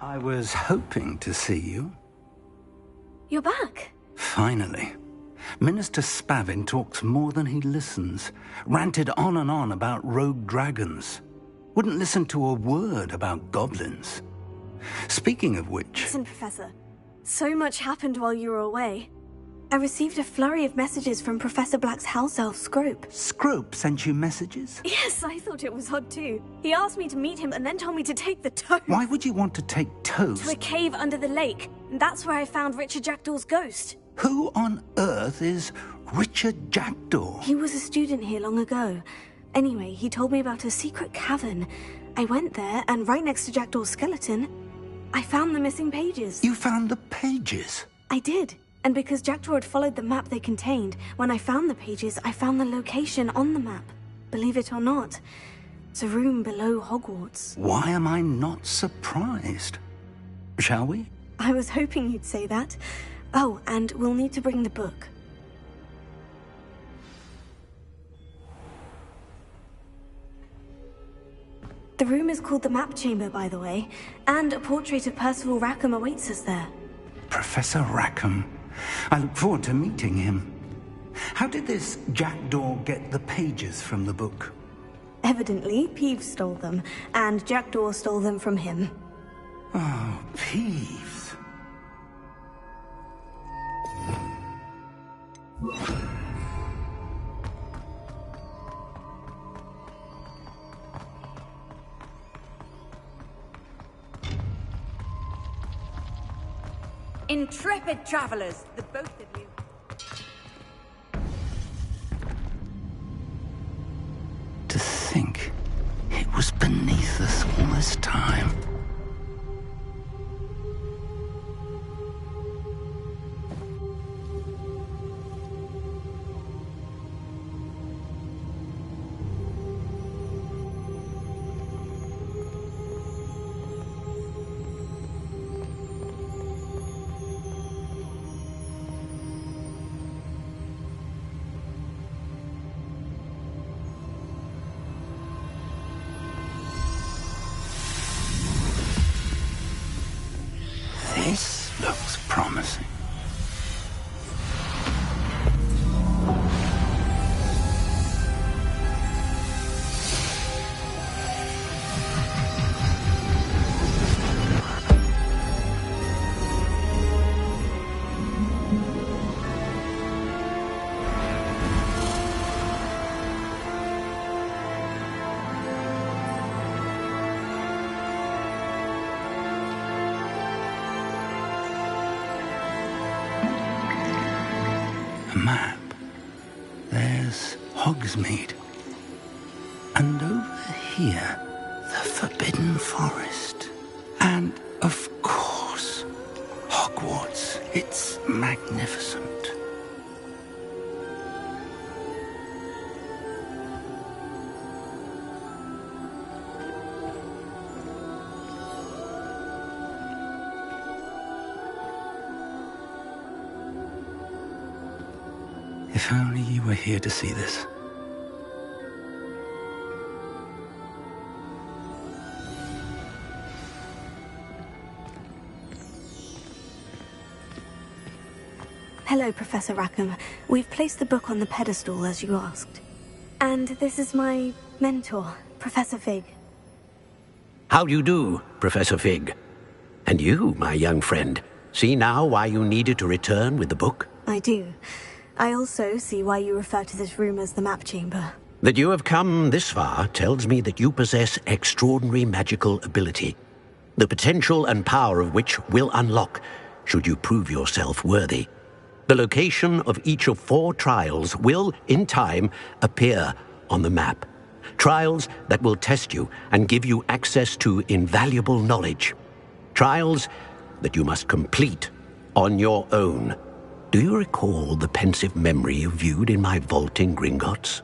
I was hoping to see you. You're back. Finally. Minister Spavin talks more than he listens. Ranted on and on about rogue dragons. Wouldn't listen to a word about goblins. Speaking of which... Listen, Professor. So much happened while you were away. I received a flurry of messages from Professor Black's house elf, Scrope. Scrope sent you messages? Yes, I thought it was odd too. He asked me to meet him and then told me to take the toad. Why would you want to take toads? To a cave under the lake. And that's where I found Richard Jackdaw's ghost. Who on earth is Richard Jackdaw? He was a student here long ago. Anyway, he told me about a secret cavern. I went there, and right next to Jackdaw's skeleton, I found the missing pages. You found the pages? I did. And because Jackdaw had followed the map they contained, when I found the pages, I found the location on the map. Believe it or not, it's a room below Hogwarts. Why am I not surprised? Shall we? I was hoping you'd say that. Oh, and we'll need to bring the book. The room is called the Map Chamber, by the way, and a portrait of Percival Rackham awaits us there. Professor Rackham. I look forward to meeting him. How did this Jackdaw get the pages from the book? Evidently, Peeves stole them, and Jackdaw stole them from him. Oh, Peeves. Intrepid travelers, the both of you. To think it was beneath us all this time. This looks promising. Map. There's Hogsmeade. And over here, the Forbidden Forest. And, of course, Hogwarts. It's magnificent. If only you were here to see this. Hello, Professor Rackham. We've placed the book on the pedestal, as you asked. And this is my mentor, Professor Fig. How do you do, Professor Fig? And you, my young friend, see now why you needed to return with the book? I do. I also see why you refer to this room as the Map Chamber. That you have come this far tells me that you possess extraordinary magical ability, the potential and power of which will unlock should you prove yourself worthy. The location of each of 4 trials will, in time, appear on the map. Trials that will test you and give you access to invaluable knowledge. Trials that you must complete on your own. Do you recall the pensive memory you viewed in my vault in Gringotts?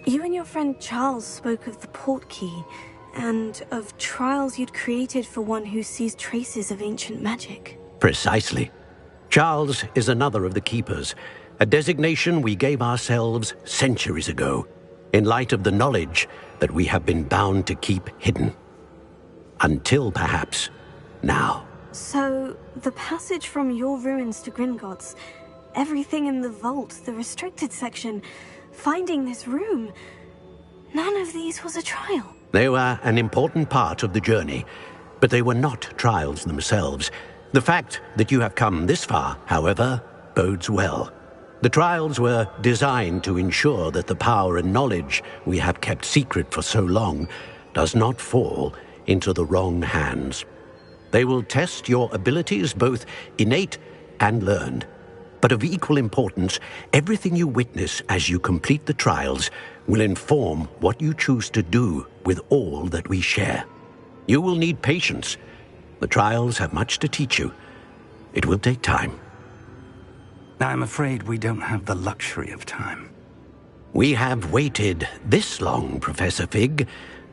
You and your friend Charles spoke of the portkey, and of trials you'd created for one who sees traces of ancient magic. Precisely. Charles is another of the Keepers, a designation we gave ourselves centuries ago, in light of the knowledge that we have been bound to keep hidden. Until perhaps now. So, the passage from your ruins to Gringotts, everything in the vault, the restricted section, finding this room, none of these was a trial. They were an important part of the journey, but they were not trials themselves. The fact that you have come this far, however, bodes well. The trials were designed to ensure that the power and knowledge we have kept secret for so long does not fall into the wrong hands. They will test your abilities, both innate and learned. But of equal importance, everything you witness as you complete the trials will inform what you choose to do with all that we share. You will need patience. The trials have much to teach you. It will take time. I'm afraid we don't have the luxury of time. We have waited this long, Professor Fig.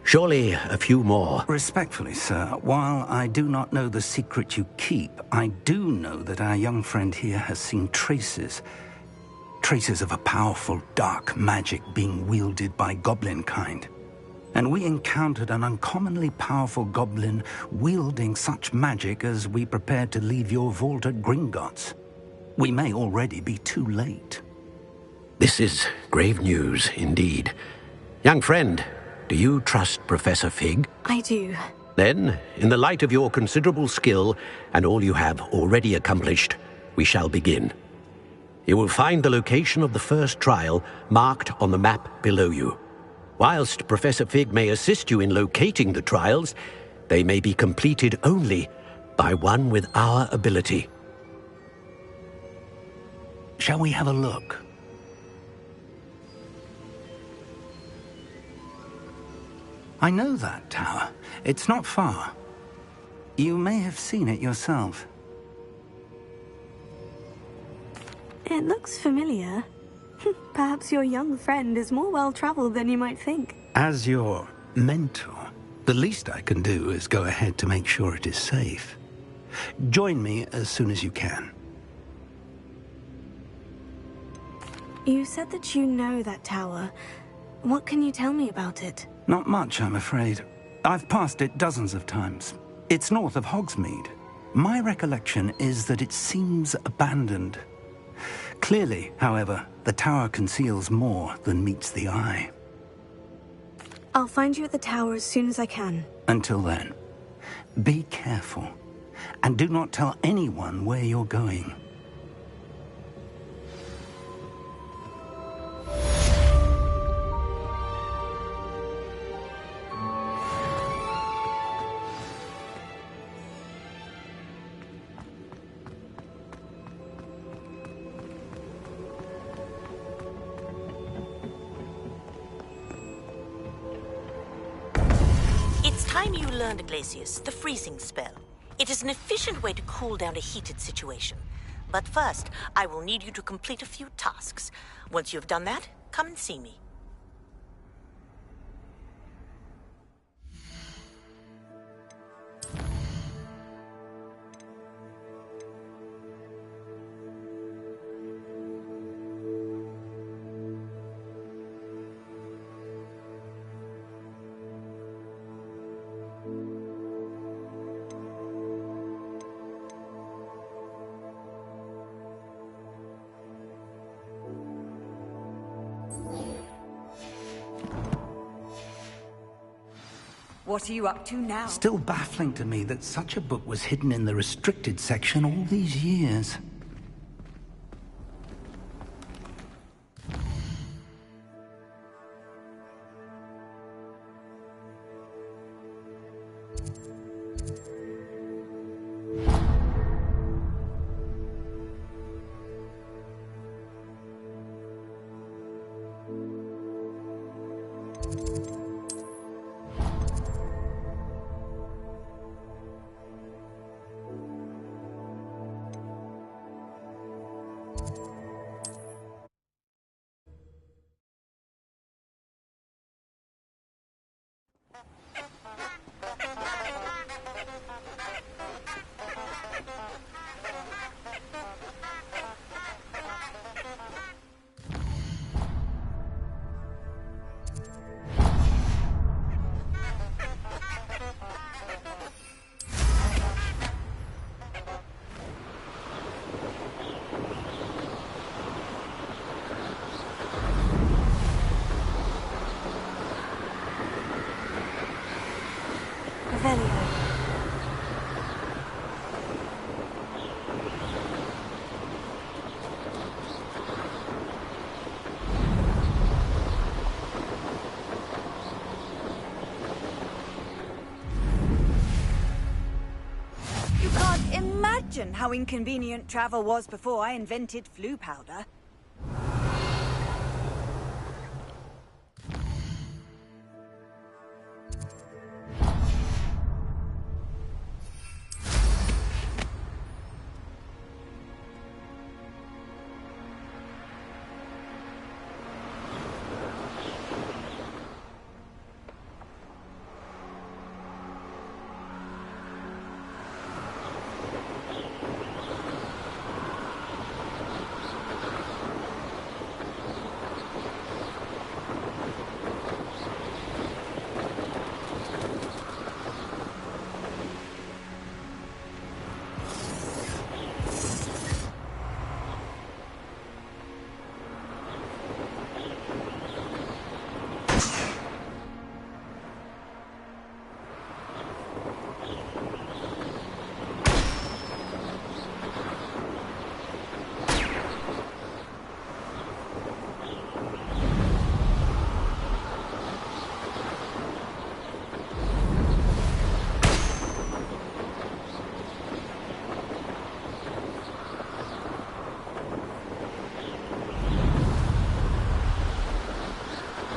Surely a few more. Respectfully, sir, while I do not know the secret you keep, I do know that our young friend here has seen traces of a powerful dark magic being wielded by goblin kind. And we encountered an uncommonly powerful goblin wielding such magic as we prepared to leave your vault at Gringotts. We may already be too late. This is grave news indeed. Young friend, do you trust Professor Fig? I do. Then, in the light of your considerable skill and all you have already accomplished, we shall begin. You will find the location of the first trial marked on the map below you. Whilst Professor Fig may assist you in locating the trials, they may be completed only by one with our ability. Shall we have a look? I know that tower. It's not far. You may have seen it yourself. It looks familiar. Perhaps your young friend is more well-traveled than you might think. As your mentor, the least I can do is go ahead to make sure it is safe. Join me as soon as you can. You said that you know that tower. What can you tell me about it? Not much, I'm afraid. I've passed it dozens of times. It's north of Hogsmeade. My recollection is that it seems abandoned. Clearly, however, the tower conceals more than meets the eye. I'll find you at the tower as soon as I can. Until then, be careful, and do not tell anyone where you're going. You learned, Glacius, the freezing spell. It is an efficient way to cool down a heated situation. But first, I will need you to complete a few tasks. Once you have done that, come and see me. What are you up to now? Still baffling to me that such a book was hidden in the restricted section all these years. Revelio. You can't imagine how inconvenient travel was before I invented flu powder.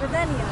Revelio.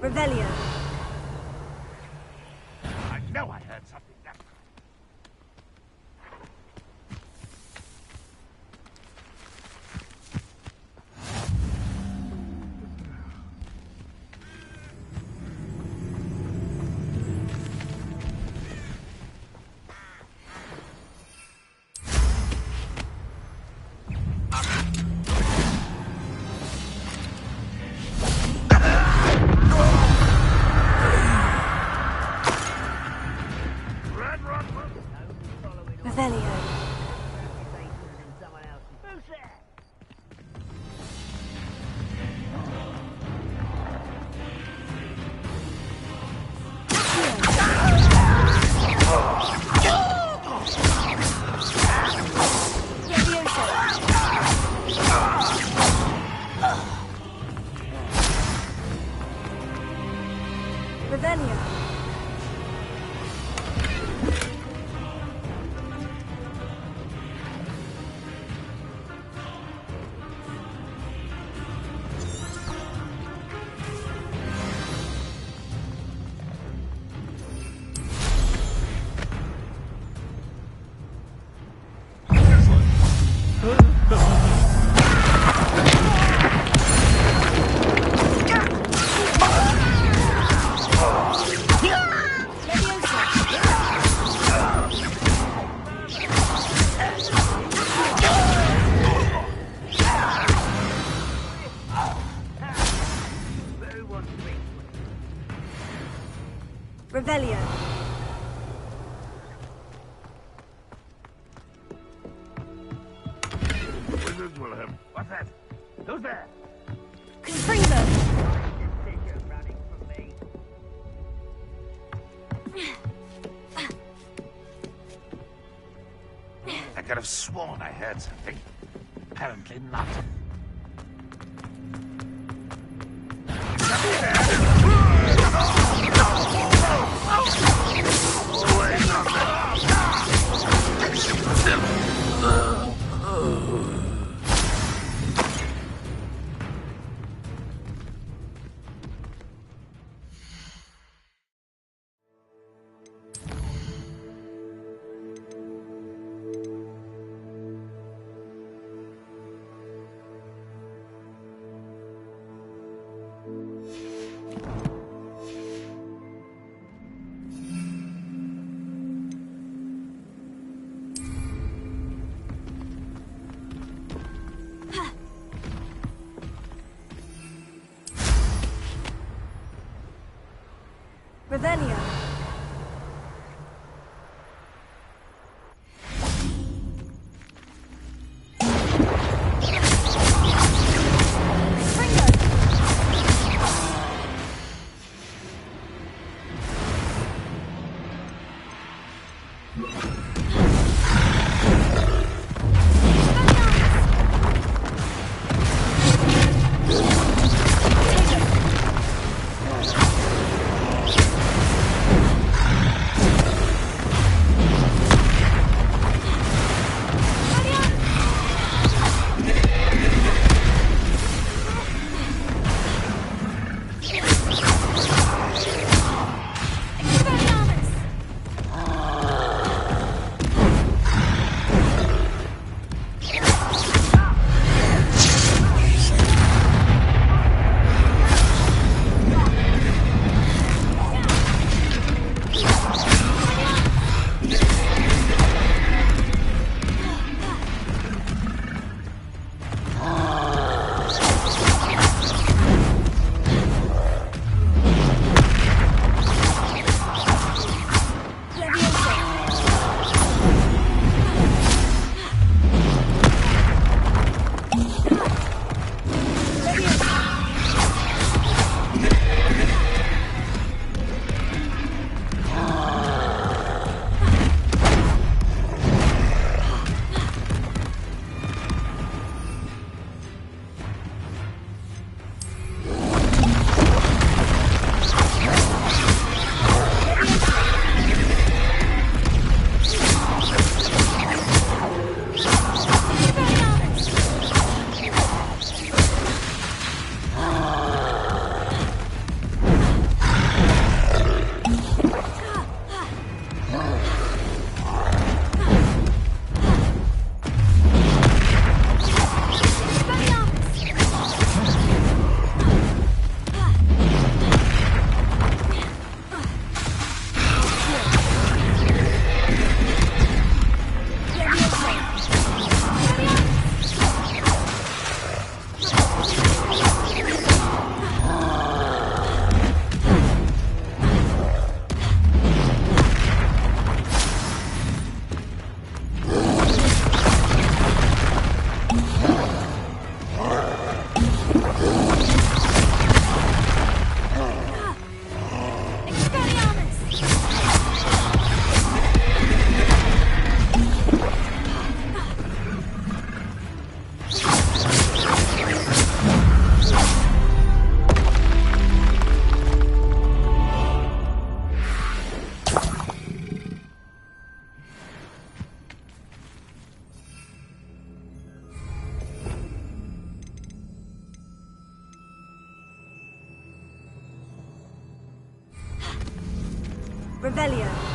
Revelio. I know I heard something that time. Revelio. Revelio. Revelio. Wizards will have... What's that? Who's there? Confringo. Running from me. I could have sworn I heard something. Apparently not. Revelio. Revelio.